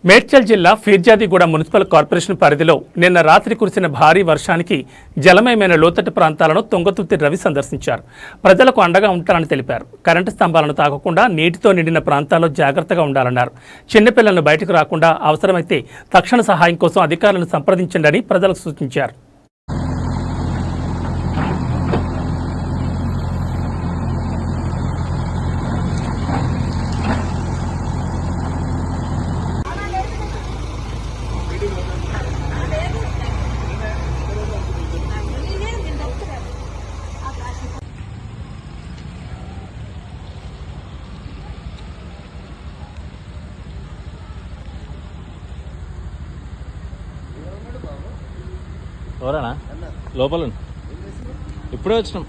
మేడ్చల్ జిల్లా Peerzadiguda municipal corporation పరిధిలో నిన్న రాత్రి కురిసిన భారీ వర్షానికి జలమయమైన లోతట్టు ప్రాంతాలను తుంగతుర్తి రవి సందర్శించారు. ప్రజలకు అండగా ఉంటారని తెలిపారు. కరెంటు స్తంభాలను తాకకుండా నీటితో నిండిన ప్రాంతాల్లో జాగ్రత్తగా ఉండాలన్నారు. చిన్నపిల్లలను బయటకు రాకుండా అవసరమైతే తక్షణ సహాయం కోసం అధికారులను సంప్రదించండి ప్రజలకు సూచించారు. ఎవరన్నా లోపల ఇప్పుడే వచ్చినాం.